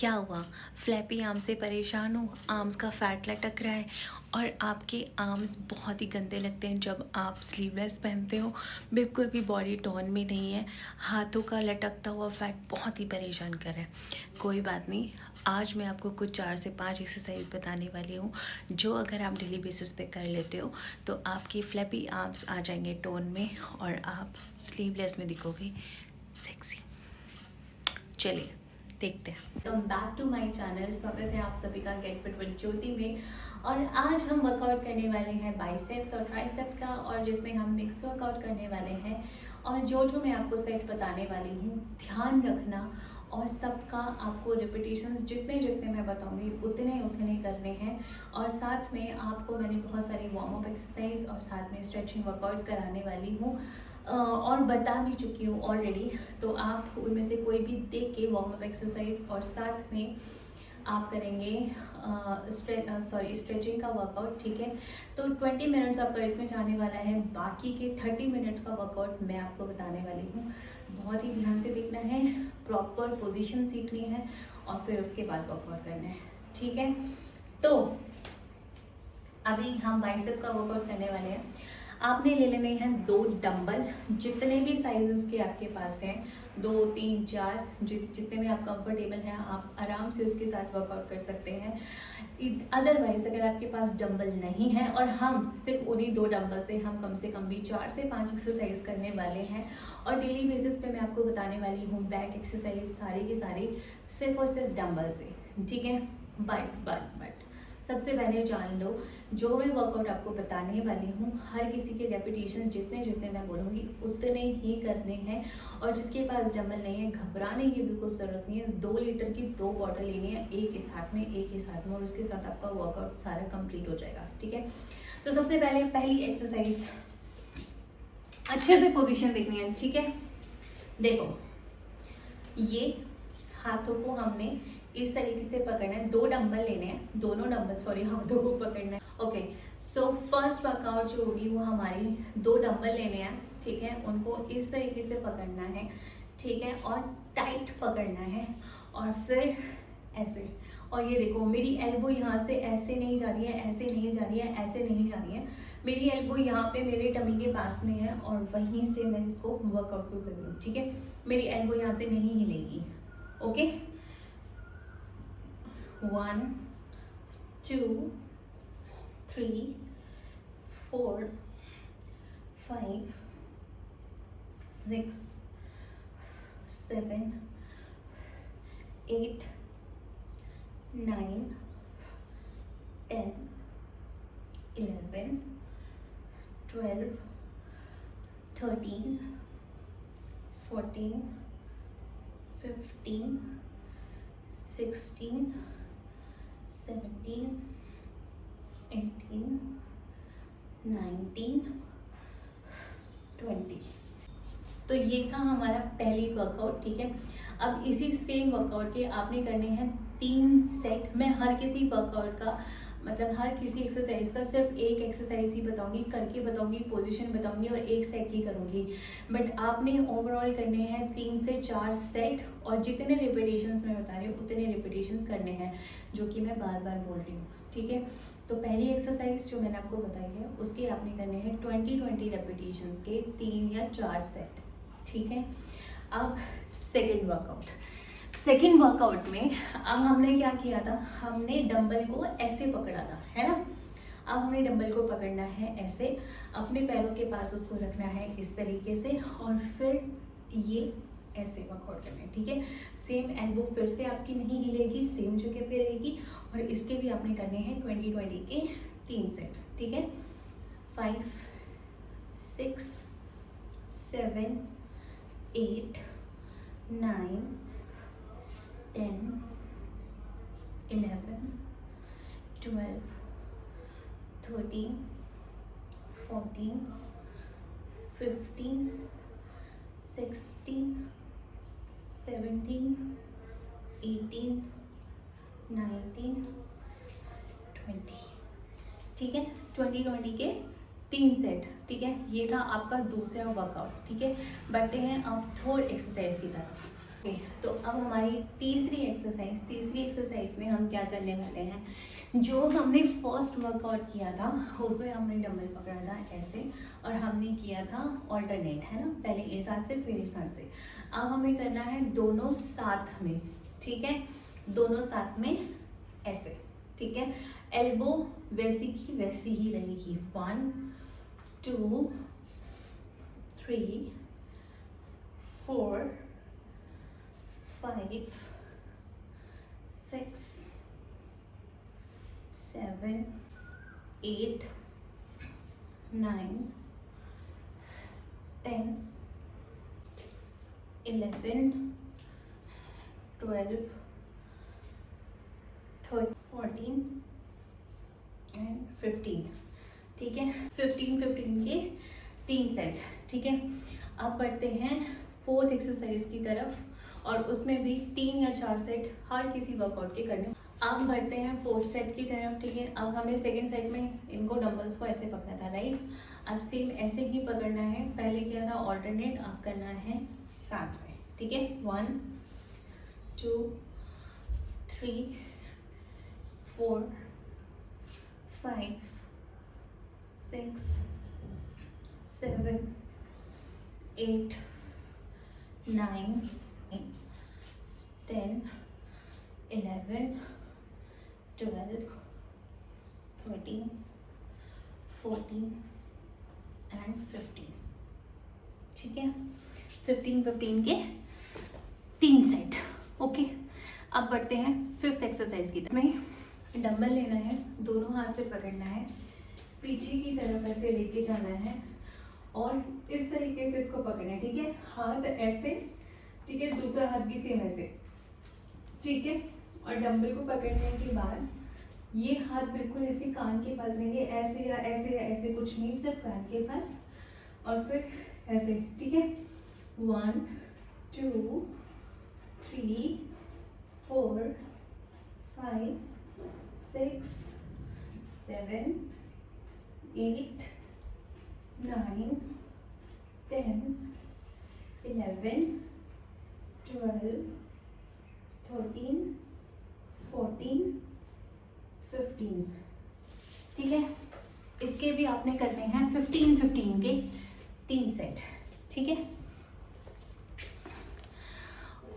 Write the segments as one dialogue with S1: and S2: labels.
S1: क्या हुआ? Flappy arm से परेशान हो? आर्म्स का फैट लटक रहा है और आपके आर्म्स बहुत ही गंदे लगते हैं जब आप स्लीवलेस पहनते हो। बिल्कुल भी बॉडी टोन में नहीं है। हाथों का लटकता हुआ फैट बहुत ही परेशान कर रहा है। कोई बात नहीं, आज मैं आपको कुछ 4 से 5 एक्सरसाइज बताने वाली हूँ जो अगर आप डेली बेसिस पे कर लेते हो तो आपकी फ्लैपी आर्म्स आ जाएंगे टोन में और आप स्लीवलेस में दिखोगे सेक्सी। चलिए देखते हैं। Welcome back to my channel. स्वागत है आप सभी का गेट फिट विद ज्योति में। और आज हम वर्कआउट करने वाले हैं बाइसेप्स और ट्राइसेप का, और जिसमें हम मिक्स वर्कआउट करने वाले हैं। और जो मैं आपको सेट बताने वाली हूँ, ध्यान रखना और सबका आपको रिपीटेशंस जितने मैं बताऊंगी उतने करने हैं। और साथ में आपको मैंने बहुत सारी वार्म अप एक्सरसाइज और साथ में स्ट्रेचिंग वर्कआउट कराने वाली हूँ और बता भी चुकी हूँ ऑलरेडी। तो आप उनमें से कोई भी देख के वार्म अप एक्सरसाइज और साथ में आप करेंगे स्ट्रेचिंग का वर्कआउट, ठीक है। तो 20 मिनट्स आपका इसमें जाने वाला है, बाकी के 30 मिनट्स का वर्कआउट मैं आपको बताने वाली हूँ। बहुत ही ध्यान से देखना है, प्रॉपर पोजीशन सीखनी है और फिर उसके बाद वर्कआउट करना है, ठीक है। तो अभी हम बाइसेप का वर्कआउट करने वाले हैं। आपने ले लेने हैं 2 डंबल, जितने भी साइजेस के आपके पास हैं, 2, 3, 4 जितने में आप कंफर्टेबल हैं, आप आराम से उसके साथ वर्कआउट कर सकते हैं। अदरवाइज अगर आपके पास डंबल नहीं है, और हम सिर्फ उन्हीं 2 डंबल से हम कम से कम भी 4 से 5 एक्सरसाइज करने वाले हैं। और डेली बेसिस पे मैं आपको बताने वाली हूँ बैक एक्सरसाइज सारी की सारी सिर्फ और सिर्फ डंबल से, ठीक है। बट सबसे पहले जान लो, जो मैं वर्कआउट आपको बताने वाली हूँ, हर किसी के रेपिटेशन जितने मैं बोलूँगी उतने ही करने हैं। और जिसके पास डंबल नहीं है, घबराने की बिल्कुल ज़रूरत नहीं है। 2 लीटर की 2 बॉटल लेनी है, एक ही साथ में और उसके साथ आपका वर्कआउट सारा कंप्लीट हो जाएगा, ठीक है। तो सबसे पहले पहली एक्सरसाइज, अच्छे से पोजिशन देखनी है, ठीक है। देखो, ये हाथों को हमने इस तरीके से पकड़ना है, 2 डंबल लेने हैं, दोनों डंबल हाथों को पकड़ना है। ओके, सो फर्स्ट वर्कआउट जो होगी वो हमारी 2 डंबल लेने हैं, ठीक है। उनको इस तरीके से पकड़ना है, ठीक है, और टाइट पकड़ना है और फिर ऐसे। और ये देखो, मेरी एल्बो यहाँ से ऐसे नहीं जा रही है, ऐसे नहीं जा रही है, ऐसे नहीं जा रही है। मेरी एल्बो यहाँ पे मेरे टमी के पास में है और वहीं से मैं इसको वर्कआउट को कर रही हूँ, ठीक है। मेरी एल्बो यहाँ से नहीं हिलेगी, ओके। 1, 2, 3, 4, 5, 6, 7, 8, 9, 10, 11, 12, 13, 14, 15, 16, 17, 18, 19, 20। तो ये था हमारा पहली वर्कआउट, ठीक है। अब इसी सेम वर्कआउट के आपने करने हैं 3 सेट। मैं हर किसी वर्कआउट का हर किसी एक्सरसाइज का सिर्फ एक एक्सरसाइज ही बताऊंगी, करके बताऊंगी, पोजीशन बताऊंगी और एक सेट ही करूंगी। बट आपने ओवरऑल करने हैं 3 से 4 सेट और जितने रिपीटेशंस मैं बता रही हूँ उतने रिपीटेशंस करने हैं, जो कि मैं बार बार बोल रही हूँ, ठीक है। तो पहली एक्सरसाइज जो मैंने आपको बताई है उसके आपने करने हैं 20 रेपिटेशंस के 3 या 4 सेट, ठीक है। अब सेकेंड वर्कआउट में अब हमने क्या किया था, हमने डंबल को ऐसे पकड़ा था, है ना। अब हमें डंबल को पकड़ना है ऐसे, अपने पैरों के पास उसको रखना है इस तरीके से और फिर ये ऐसे वर्कआउट करना है, ठीक है। सेम एल्बो फिर से आपकी नहीं हिलेगी, सेम जगह पे रहेगी। और इसके भी आपने करने हैं 20 के 3 सेट, ठीक है। 5, 6, 7, 8, 9, 10, 11, 12, 13, 14, 15, 16, 17, 18, 19, 20, ठीक है। 20 के 3 सेट, ठीक है। ये था आपका दूसरा वर्कआउट, ठीक है। बढ़ते हैं अब थर्ड एक्सरसाइज की तरफ। ओके, तो अब हमारी तीसरी एक्सरसाइज में हम क्या करने वाले हैं, जो हमने फर्स्ट वर्कआउट किया था उसमें हमने डंबल पकड़ा था ऐसे और हमने किया था ऑल्टरनेट, है ना, पहले इस हाथ से फिर इस हाथ से। अब हमें करना है दोनों साथ में, ठीक है, दोनों साथ में ऐसे, ठीक है। एल्बो वैसी की वैसी ही रहेगी। 1 2 3 4 5 6 7 8 9 10 11 12 13 14 एंड 15, ठीक है। 15 के 3 सेट, ठीक है। अब बढ़ते हैं फोर्थ एक्सरसाइज की तरफ और उसमें भी 3 या 4 सेट हर किसी वर्कआउट के करने। अब बढ़ते हैं फोर्थ सेट की तरफ, ठीक है। अब हमने सेकंड सेट में इनको डंबल्स को ऐसे पकड़ा था, राइट। अब सेम ऐसे ही पकड़ना है, पहले किया था ऑल्टरनेट, अब करना है साथ में, ठीक है। 1 2 3 4 5 6 7 8 9 10 11 12 13 14 एंड 15, ठीक है। 15 के 3 सेट, ओके। अब बढ़ते हैं फिफ्थ एक्सरसाइज की तरफ। में डंबल लेना है, दोनों हाथ से पकड़ना है, पीछे की तरफ ऐसे लेके जाना है और इस तरीके से इसको पकड़ना है, ठीक है। हाथ ऐसे, ठीक है, दूसरा हाथ भी सेम ऐसे, ठीक है। और डंबल को पकड़ने के बाद ये हाथ बिल्कुल ऐसे कान के पास रहेंगे, ऐसे या ऐसे या ऐसे कुछ नहीं, सिर्फ कान के पास, और फिर ऐसे, ठीक है। 1 2 3 4 5 6 7 8 9 10 11 12 13 14 15, ठीक है। इसके भी आपने करने हैं 15 के 3 सेट, ठीक है।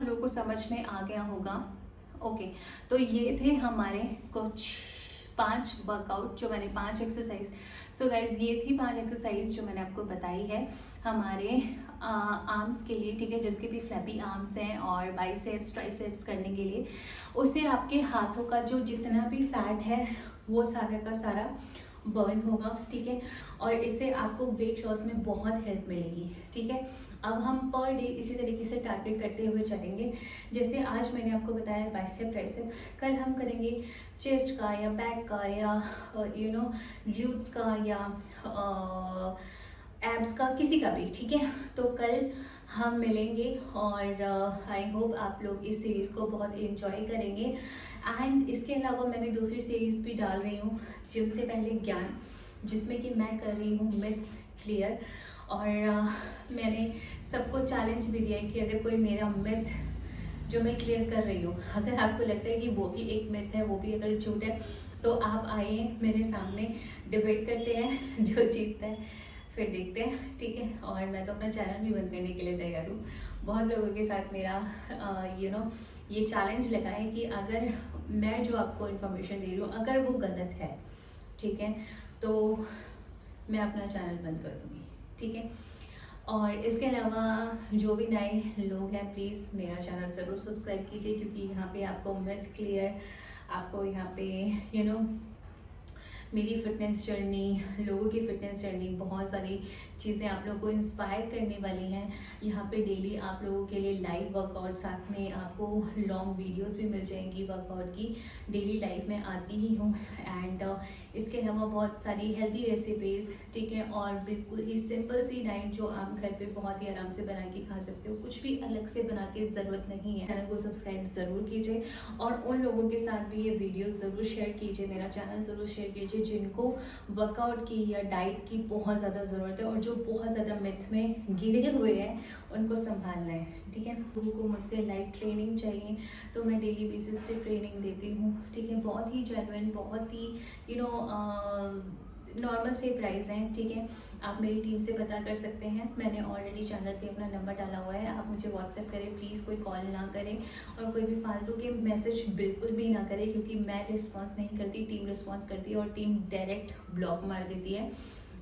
S1: लोगों को समझ में आ गया होगा, ओके। तो ये थे हमारे कुछ 5 वर्कआउट, जो मैंने 5 एक्सरसाइज। सो गाइज, ये थी 5 एक्सरसाइज जो मैंने आपको बताई है हमारे आर्म्स के लिए, ठीक है, जिसके भी फ्लैपी आर्म्स हैं और बाइसेप्स ट्राइसेप्स करने के लिए। उससे आपके हाथों का जो जितना भी फैट है वो सारा का सारा बर्न होगा, ठीक है। और इससे आपको वेट लॉस में बहुत हेल्प मिलेगी, ठीक है। अब हम पर डे इसी तरीके से टारगेट करते हुए चलेंगे। जैसे आज मैंने आपको बताया बाइसेप ट्राइसेप, कल हम करेंगे चेस्ट का या बैक का या ग्लूट्स का या एब्स का, किसी का भी, ठीक है। तो कल हम मिलेंगे और आई होप आप लोग इस सीरीज़ को बहुत एंजॉय करेंगे। एंड इसके अलावा मैंने दूसरी सीरीज़ भी डाल रही हूँ, जिम से पहले ज्ञान, जिसमें कि मैं कर रही हूँ मिथ्स क्लियर। और मैंने सबको चैलेंज भी दिया है कि अगर कोई मेरा मिथ जो मैं क्लियर कर रही हूँ, अगर आपको लगता है कि वो भी एक मिथ है, वो भी अगर झूठ है, तो आप आइए मेरे सामने, डिबेट करते हैं, जो जीतता है फिर देखते हैं, ठीक है। और मैं तो अपना चैनल भी बंद करने के लिए तैयार हूँ। बहुत लोगों के साथ मेरा ये चैलेंज लगा है कि अगर मैं जो आपको इन्फॉर्मेशन दे रही हूँ अगर वो गलत है, ठीक है, तो मैं अपना चैनल बंद कर दूँगी, ठीक है। और इसके अलावा जो भी नए लोग हैं, प्लीज़ मेरा चैनल ज़रूर सब्सक्राइब कीजिए, क्योंकि यहाँ पे आपको मिथ क्लियर, आपको यहाँ पे मेरी फ़िटनेस जर्नी, लोगों की फ़िटनेस जर्नी, बहुत सारी चीज़ें आप लोगों को इंस्पायर करने वाली हैं। यहाँ पे डेली आप लोगों के लिए लाइव वर्कआउट, साथ में आपको लॉन्ग वीडियोस भी मिल जाएंगी वर्कआउट की, डेली लाइफ में आती ही हूँ। एंड इसके अलावा बहुत सारी हेल्दी रेसिपीज़, ठीक है, और बिल्कुल ही सिंपल सी डाइट जो आप घर पे बहुत ही आराम से बना के खा सकते हो, कुछ भी अलग से बना के ज़रूरत नहीं है। चैनल को सब्सक्राइब ज़रूर कीजिए और उन लोगों के साथ भी ये वीडियो ज़रूर शेयर कीजिए, मेरा चैनल ज़रूर शेयर कीजिए जिनको वर्कआउट की या डाइट की बहुत ज़्यादा ज़रूरत है और जो बहुत ज़्यादा मिथ में गिरे हुए हैं उनको संभालना है, ठीक है। लोगों को मुझसे लाइव ट्रेनिंग चाहिए तो मैं डेली बेसिस पे ट्रेनिंग देती हूँ, ठीक है। बहुत ही जेन्युइन, बहुत ही नॉर्मल से प्राइस हैं, ठीक है। आप मेरी टीम से पता कर सकते हैं, मैंने ऑलरेडी चैनल पे अपना नंबर डाला हुआ है। आप मुझे व्हाट्सएप करें प्लीज़, कोई कॉल ना करें और कोई भी फालतू के मैसेज बिल्कुल भी ना करें, क्योंकि मैं रिस्पॉन्स नहीं करती, टीम रिस्पॉन्स करती है और टीम डायरेक्ट ब्लॉक मार देती है,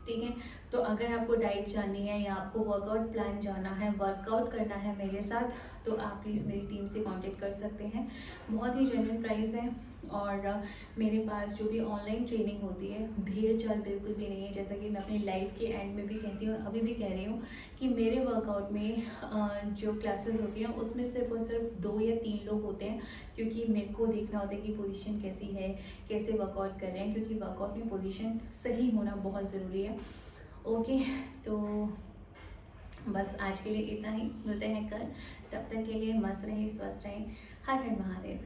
S1: ठीक है। तो अगर आपको डाइट जाननी है या आपको वर्कआउट प्लान जाना है, वर्कआउट करना है मेरे साथ, तो आप प्लीज़ मेरी टीम से कांटेक्ट कर सकते हैं। बहुत ही जेन्युइन प्राइस है और मेरे पास जो भी ऑनलाइन ट्रेनिंग होती है, भीड़ चाल बिल्कुल भी नहीं है। जैसा कि मैं अपनी लाइफ के एंड में भी कहती हूँ और अभी भी कह रही हूँ कि मेरे वर्कआउट में जो क्लासेस होती हैं उसमें सिर्फ और सिर्फ 2 या 3 लोग होते हैं, क्योंकि मेरे को देखना होता है कि पोजीशन कैसी है, कैसे वर्कआउट कर रहे हैं, क्योंकि वर्कआउट में पोजीशन सही होना बहुत ज़रूरी है। ओके, तो बस आज के लिए इतना ही, मिलते हैं कल। तब तक के लिए मस्त रहें, स्वस्थ रहें। हर हर महादेव।